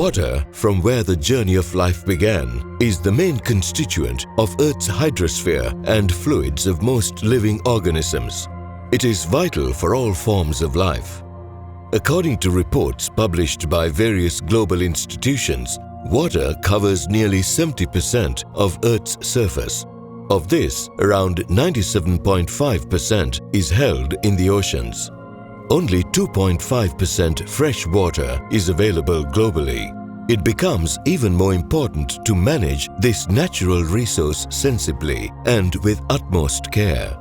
Water, from where the journey of life began, is the main constituent of Earth's hydrosphere and fluids of most living organisms. It is vital for all forms of life. According to reports published by various global institutions, water covers nearly 70% of Earth's surface. Of this, around 97.5% is held in the oceans. Only 2.5% fresh water is available globally. It becomes even more important to manage this natural resource sensibly and with utmost care.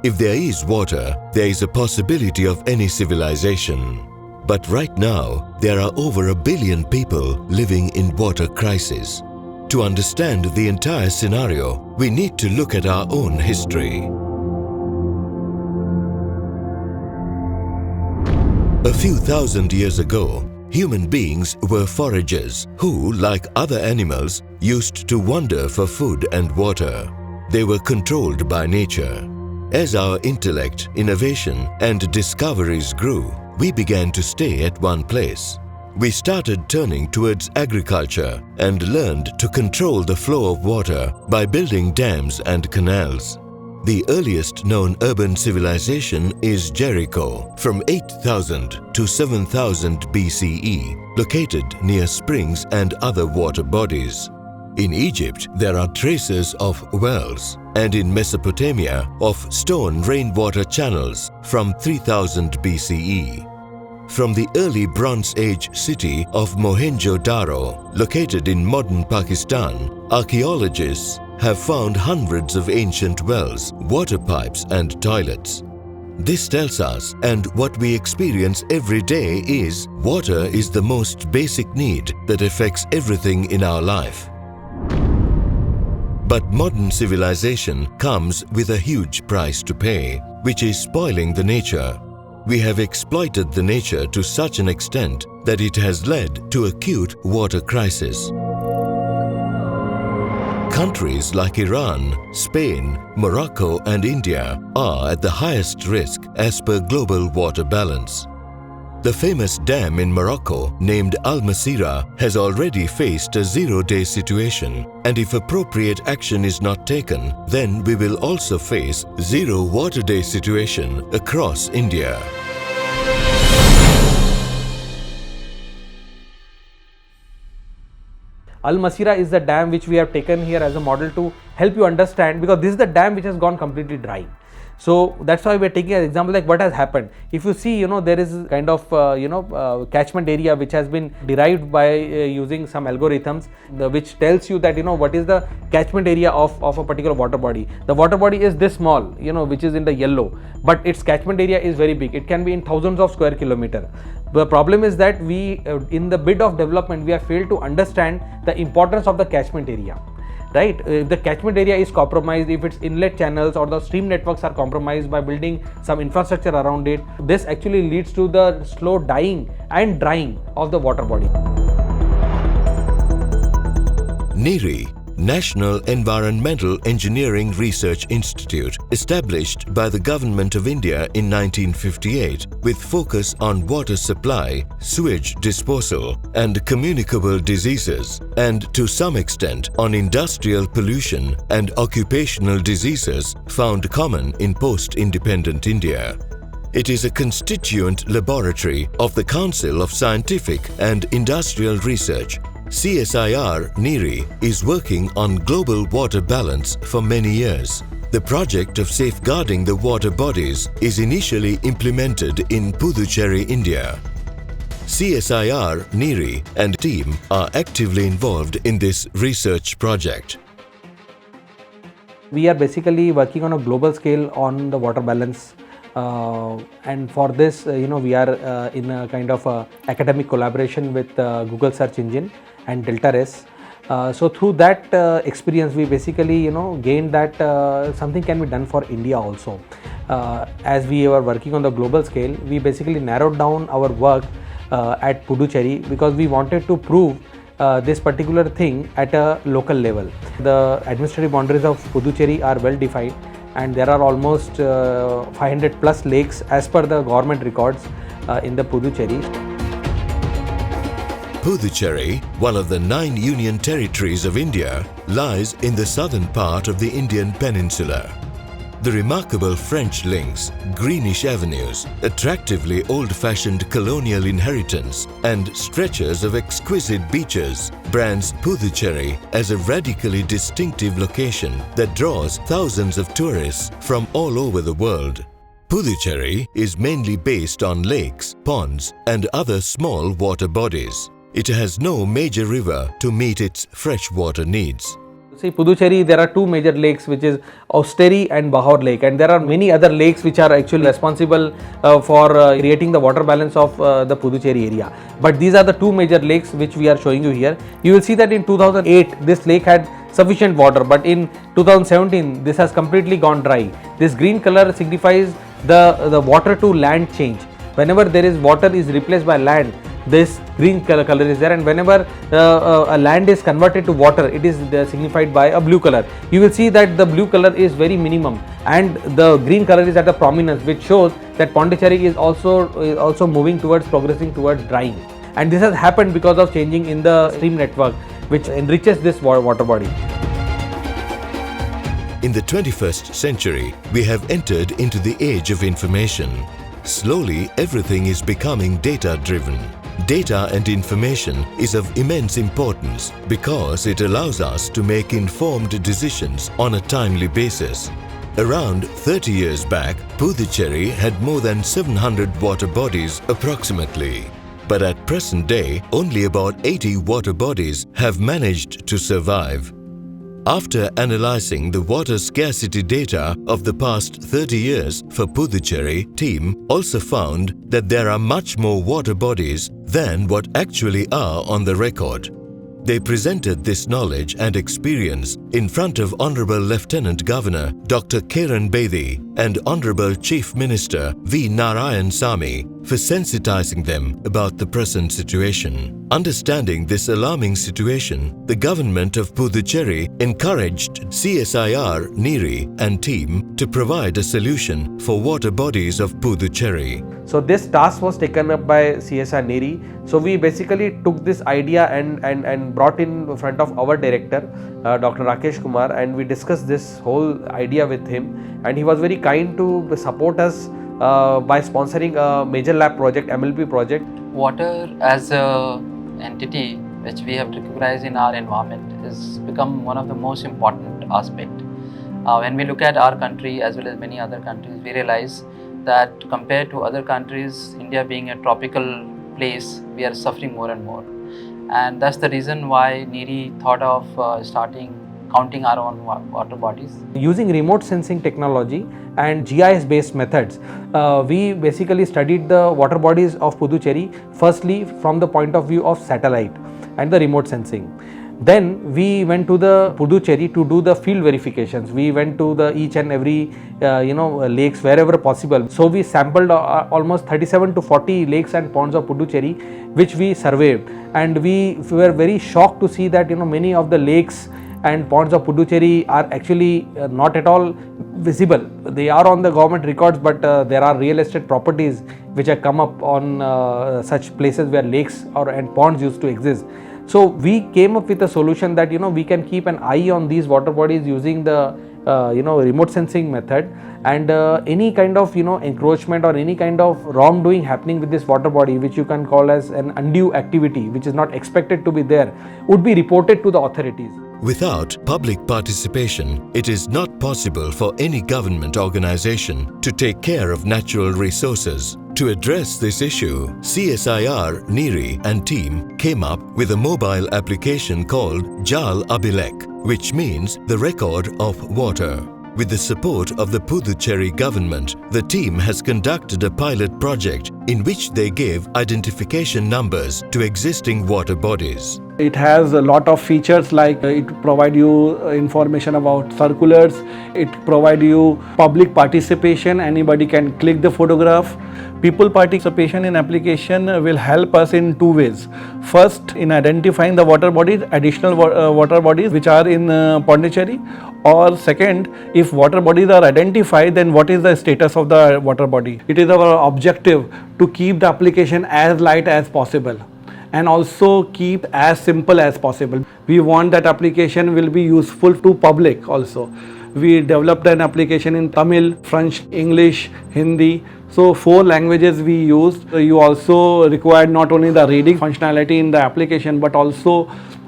If there is water, there is a possibility of any civilization. But right now, there are over 1 billion people living in water crisis. To understand the entire scenario, we need to look at our own history. A few thousand years ago, human beings were foragers who, like other animals, used to wander for food and water. They were controlled by nature. As our intellect, innovation, and discoveries grew, we began to stay at one place. We started turning towards agriculture and learned to control the flow of water by building dams and canals. The earliest known urban civilization is Jericho, from 8000 to 7000 BCE, located near springs and other water bodies. In Egypt, there are traces of wells, and in Mesopotamia, of stone rainwater channels from 3000 BCE. From the early Bronze Age city of Mohenjo-Daro, located in modern Pakistan, archaeologists have found hundreds of ancient wells, water pipes and toilets. This tells us, and what we experience every day is, water is the most basic need that affects everything in our life. But modern civilization comes with a huge price to pay, which is spoiling the nature. We have exploited the nature to such an extent that it has led to acute water crisis. Countries like Iran, Spain, Morocco and India are at the highest risk as per global water balance. The famous dam in Morocco, named Al Masira, has already faced a zero-day situation, and if appropriate action is not taken, then we will also face zero water day situation across India. Al Masira is the dam which we have taken here as a model to help you understand, because this is the dam which has gone completely dry. So that's why we are taking an example like what has happened. If you see, there is kind of catchment area which has been derived by using some algorithms, which tells you that what is the catchment area of a particular water body. The water body is this small, which is in the yellow, but its catchment area is very big. It can be in thousands of square kilometer. The problem is that we, in the bid of development, we have failed to understand the importance of the catchment area. Right? If the catchment area is compromised, if its inlet channels or the stream networks are compromised by building some infrastructure around it, this actually leads to the slow dying and drying of the water body. NEERI, National Environmental Engineering Research Institute, established by the Government of India in 1958 with focus on water supply, sewage disposal and communicable diseases, and to some extent on industrial pollution and occupational diseases found common in post-independent India. It is a constituent laboratory of the Council of Scientific and Industrial Research. CSIR-NEERI is working on global water balance for many years. The project of safeguarding the water bodies is initially implemented in Puducherry, India. CSIR-NEERI and team are actively involved in this research project. We are basically working on a global scale on the water balance. And for this, we are in a kind of academic collaboration with Google search engine and Deltares. So through that experience, we basically gained that something can be done for India also. As we were working on the global scale, we basically narrowed down our work at Puducherry because we wanted to prove this particular thing at a local level. The administrative boundaries of Puducherry are well defined, and there are almost 500 plus lakes as per the government records in the Puducherry. Puducherry, one of the 9 union territories of India, lies in the southern part of the Indian peninsula. The remarkable French links, greenish avenues, attractively old-fashioned colonial inheritance, and stretches of exquisite beaches brands Puducherry as a radically distinctive location that draws thousands of tourists from all over the world. Puducherry is mainly based on lakes, ponds, and other small water bodies. It has no major river to meet its freshwater needs. See, Puducherry, there are two major lakes, which is Kaustubh and Bahor Lake, and there are many other lakes which are actually responsible for creating the water balance of the Puducherry area. But these are the two major lakes which we are showing you here. You will see that in 2008 this lake had sufficient water, but in 2017 this has completely gone dry. This green color signifies the water to land change. Whenever there is water is replaced by land, this green color is there, and whenever a land is converted to water, it is signified by a blue color. You will see that the blue color is very minimum and the green color is at a prominence, which shows that Pondicherry is also moving towards progressing towards drying. And this has happened because of changing in the stream network, which enriches this water body. In the 21st century, we have entered into the age of information. Slowly, everything is becoming data-driven. Data and information is of immense importance because it allows us to make informed decisions on a timely basis. Around 30 years back, Puducherry had more than 700 water bodies approximately. But at present day, only about 80 water bodies have managed to survive. After analyzing the water scarcity data of the past 30 years for Puducherry, team also found that there are much more water bodies than what actually are on the record. They presented this knowledge and experience in front of Honourable Lieutenant Governor Dr. Khairnar and Honourable Chief Minister V. Narayan Samy for sensitizing them about the present situation. Understanding this alarming situation, the government of Puducherry encouraged CSIR-NEERI and team to provide a solution for water bodies of Puducherry. So this task was taken up by CSIR-NEERI. So we basically took this idea and brought in front of our director, Dr. Rakesh Kumar, and we discussed this whole idea with him, and he was very kind to support us by sponsoring a major lab project, MLP project. Water as a entity which we have recognized in our environment has become one of the most important aspect. When we look at our country as well as many other countries, we realize that compared to other countries, India being a tropical place, we are suffering more and more. And that's the reason why NEERI thought of counting our own water bodies. Using remote sensing technology and GIS based methods, we basically studied the water bodies of Puducherry firstly from the point of view of satellite and the remote sensing. Then we went to the Puducherry to do the field verifications. We went to the each and every lakes wherever possible. So we sampled almost 37 to 40 lakes and ponds of Puducherry, which we surveyed, and we were very shocked to see that many of the lakes and ponds of Puducherry are actually not at all visible. They are on the government records, but there are real estate properties which have come up on such places where lakes and ponds used to exist. So we came up with a solution that we can keep an eye on these water bodies using the remote sensing method, and any kind of encroachment or any kind of wrongdoing happening with this water body, which you can call as an undue activity which is not expected to be there, would be reported to the authorities. Without public participation, it is not possible for any government organization to take care of natural resources. To address this issue, CSIR-NEERI and team came up with a mobile application called Jal Abilek, which means the record of water. With the support of the Puducherry government, the team has conducted a pilot project in which they gave identification numbers to existing water bodies. It has a lot of features, like it provide you information about circulars, it provide you public participation, anybody can click the photograph. People participation in application will help us in two ways. First, in identifying the water bodies, additional water bodies which are in Pondicherry, or second, if water bodies are identified, then what is the status of the water body. It is our objective to keep the application as light as possible, and also keep as simple as possible. We want that application will be useful to public also. We developed an application in Tamil, French, English, Hindi. So 4 languages we used. You also required not only the reading functionality in the application but also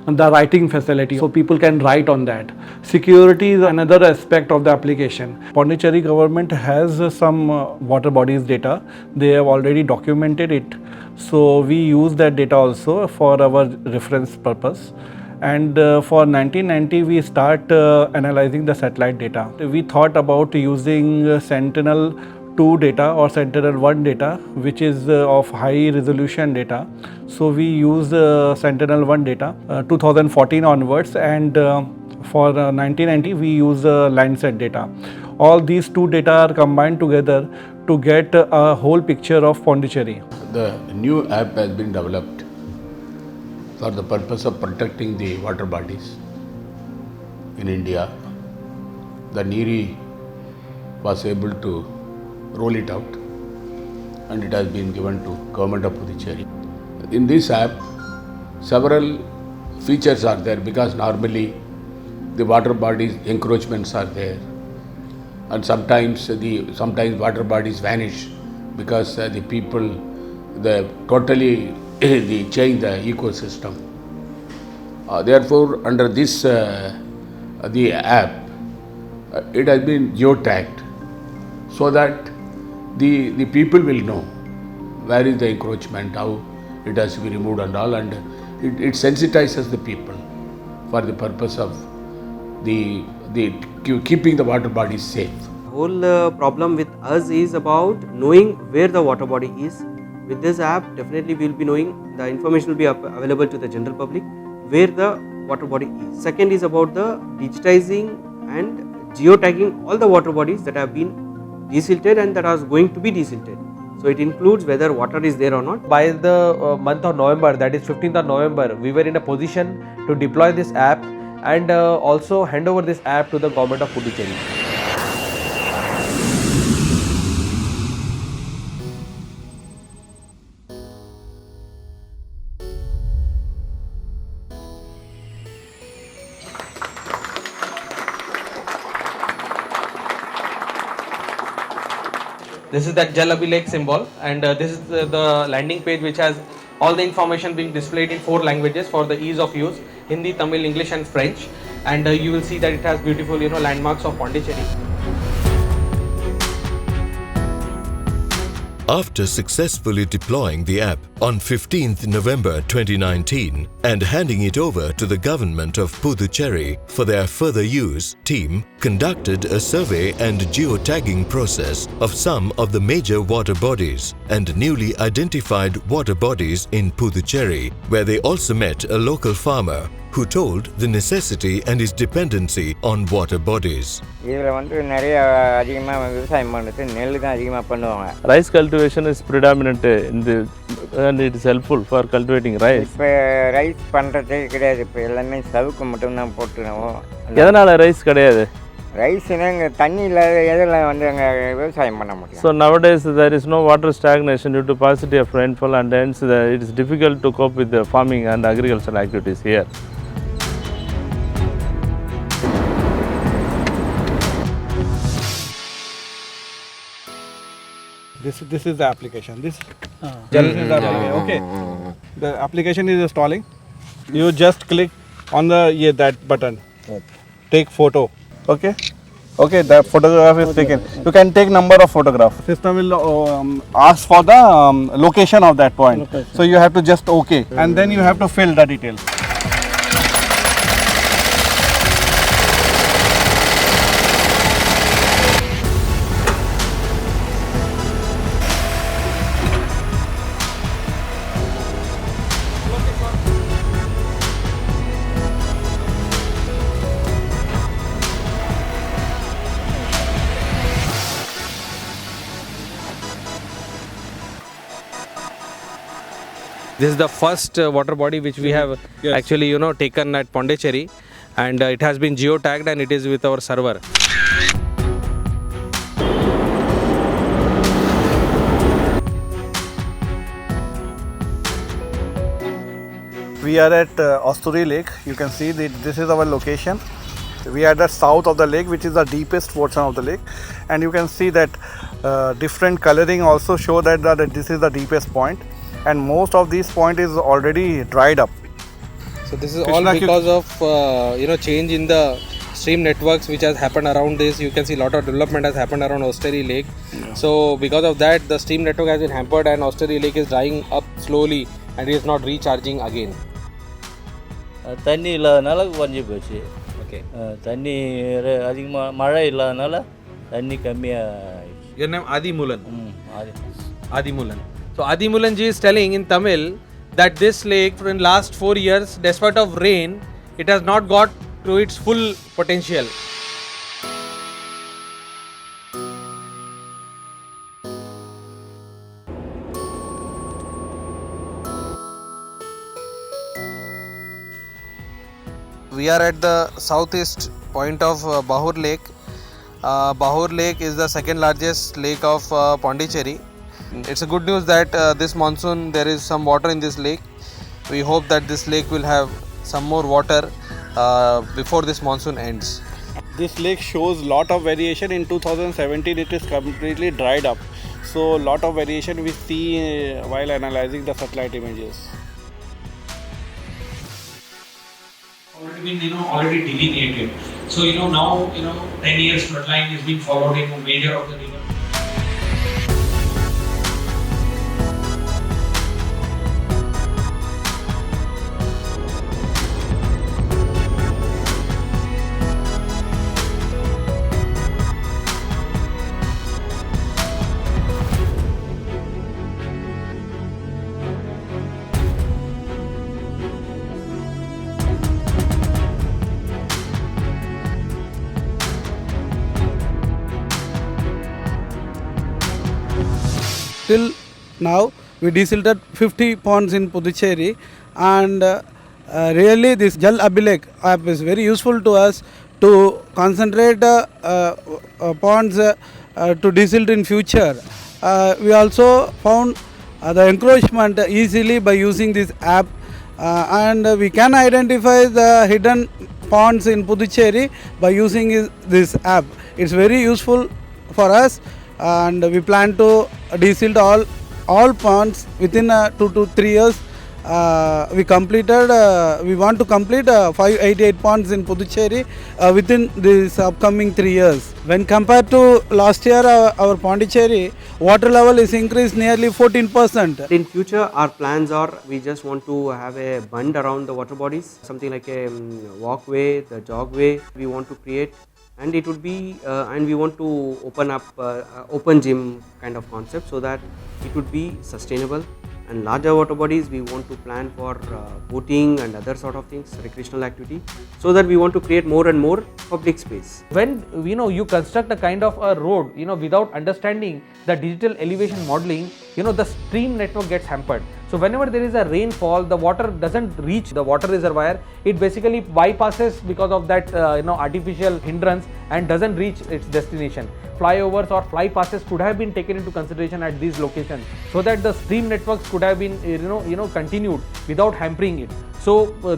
the writing facility, so people can write on that. Security is another aspect of the application. Puducherry government has some water bodies data. They have already documented it. So we use that data also for our reference purpose. And for 1990 we start analyzing the satellite data. We thought about using Sentinel-2 data or Sentinel-1 data, which is of high resolution data. So we use Sentinel-1 data 2014 onwards, and for 1990 we use Landsat data. All these 2 data are combined together to get a whole picture of Puducherry. The new app has been developed for the purpose of protecting the water bodies in India. The NEERI was able to roll it out, and it has been given to Government of Puducherry. In this app, several features are there, because normally the water bodies encroachments are there, and sometimes water bodies vanish because the people totally they change the ecosystem. Therefore, under this the app, it has been geotagged so that the people will know where is the encroachment, how it has to be removed and all, and it sensitizes the people for the purpose of the keeping the water bodies safe. Whole problem with us is about knowing where the water body is. With this app, definitely we will be knowing, the information will be available to the general public where the water body is. Second is about the digitizing and geotagging all the water bodies that have been desilted and that are going to be desilted. So it includes whether water is there or not. By the month of November, that is 15th of November, we were in a position to deploy this app and also hand over this app to the government of Puducherry. This is that Jal Abilek symbol, and this is the landing page which has all the information being displayed in 4 languages for the ease of use: Hindi, Tamil, English and French. And you will see that it has beautiful landmarks of Puducherry. After successfully deploying the app on 15th November 2019 and handing it over to the government of Puducherry for their further use, team conducted a survey and geotagging process of some of the major water bodies and newly identified water bodies in Puducherry, where they also met a local farmer who told the necessity and his dependency on water bodies. Rice cultivation is predominant in the, and it is helpful for cultivating rice. Rice பண்றதே கிடையாது, இப்போ எல்லாமே சவுக்கு மட்டும் தான் போட்டுறோம். எதனால rice கிடையாது? Rice இங்க தண்ணி இல்லாத எதெல்லாம் வந்து அங்க விவசாயம் பண்ண முடியும். So nowadays there is no water stagnation due to paucity of rainfall, and hence it is difficult to cope with the farming and agricultural activities here. This is the application. This is the application. Okay. The application is installing. You just click on the that button. Take photo. Okay. Okay. The photograph is taken. You can take number of photographs. System will ask for the location of that point. So you have to just okay, and then you have to fill the details. This is the first water body which we have actually taken at Puducherry, and it has been geotagged and it is with our server. We are at Osturi Lake. You can see that this is our location. We are at the south of the lake, which is the deepest portion of the lake, and you can see that different coloring also show that this is the deepest point, and most of these point is already dried up. So this is Krishna, all because of change in the stream networks which has happened around this. You can see a lot of development has happened around Osturi Lake. Yeah. So because of that, the stream network has been hampered and Osturi Lake is drying up slowly and it is not recharging again. தண்ணி இல்லாதனால குறைஞ்சி போச்சு. Okay. தண்ணி அதிகமாக மழை இல்லாதனால தண்ணி கம்மியாகிடுச்சு. Your name Adi Mulan? Adi Mulan. So Adi Mulan ji is telling in Tamil that this lake in last 4 years, despite of rain, it has not got to its full potential. We are at the southeast point of Bahur Lake. Bahur Lake is the second largest lake of Puducherry. It's a good news that this monsoon there is some water in this lake. We hope that this lake will have some more water before this monsoon ends. This lake shows lot of variation. In 2017 it is completely dried up. So lot of variation we see while analyzing the satellite images. Already delineated. So now 10 years flood line is being followed in a major of the river. Till now, we desilted 50 ponds in Puducherry, and really this Jal Abilek app is very useful to us to concentrate ponds to desilt in future. We also found the encroachment easily by using this app, and we can identify the hidden ponds in Puducherry by using this app. It's very useful for us, and we plan to desilt all ponds within 2 to 3 years. We want to complete 588 ponds in Puducherry within this upcoming 3 years. When compared to last year, our Pondicherry water level is increased nearly 14%. In future, our plans are we just want to have a bund around the water bodies, something like a walkway, the jogway we want to create. And it would be and we want to open up open gym kind of concept so that it would be sustainable. And larger water bodies we want to plan for boating and other sort of things, recreational activity, so that we want to create more and more public space. When you construct a kind of a road without understanding the digital elevation modeling, the stream network gets hampered. So whenever there is a rainfall, the water doesn't reach the water reservoir. It basically bypasses because of that artificial hindrance and doesn't reach its destination. Flyovers or fly passes could have been taken into consideration at these locations so that the stream networks could have been continued without hampering it. So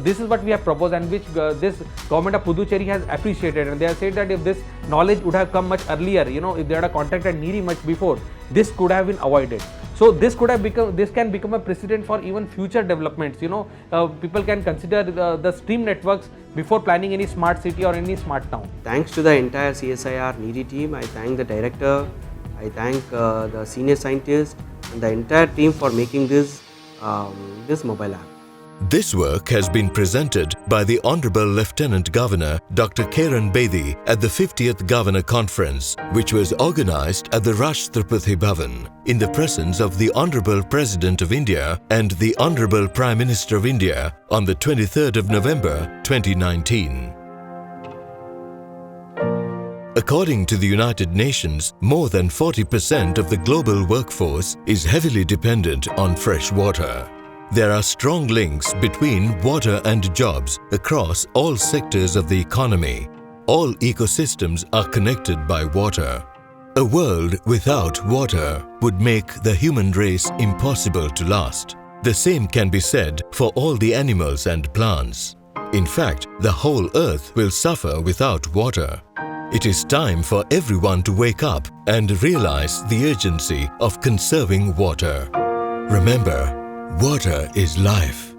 this is what we have proposed, and which this government of Puducherry has appreciated, and they have said that if this knowledge would have come much earlier, if they had contacted NEERI much before, this could have been avoided. So this can become a precedent for even future developments. People can consider the stream networks before planning any smart city or any smart town. Thanks to the entire CSIR-NEERI team, I thank the director, I thank the senior scientists and the entire team for making this mobile app. This work has been presented by the Honourable Lieutenant Governor Dr. Khairnar at the 50th Governor Conference, which was organised at the Rashtrapati Bhavan in the presence of the Honourable President of India and the Honourable Prime Minister of India on the 23rd of November 2019. According to the United Nations, more than 40% of the global workforce is heavily dependent on fresh water. There are strong links between water and jobs across all sectors of the economy. All ecosystems are connected by water. A world without water would make the human race impossible to last. The same can be said for all the animals and plants. In fact, the whole earth will suffer without water. It is time for everyone to wake up and realize the urgency of conserving water. Remember, water is life.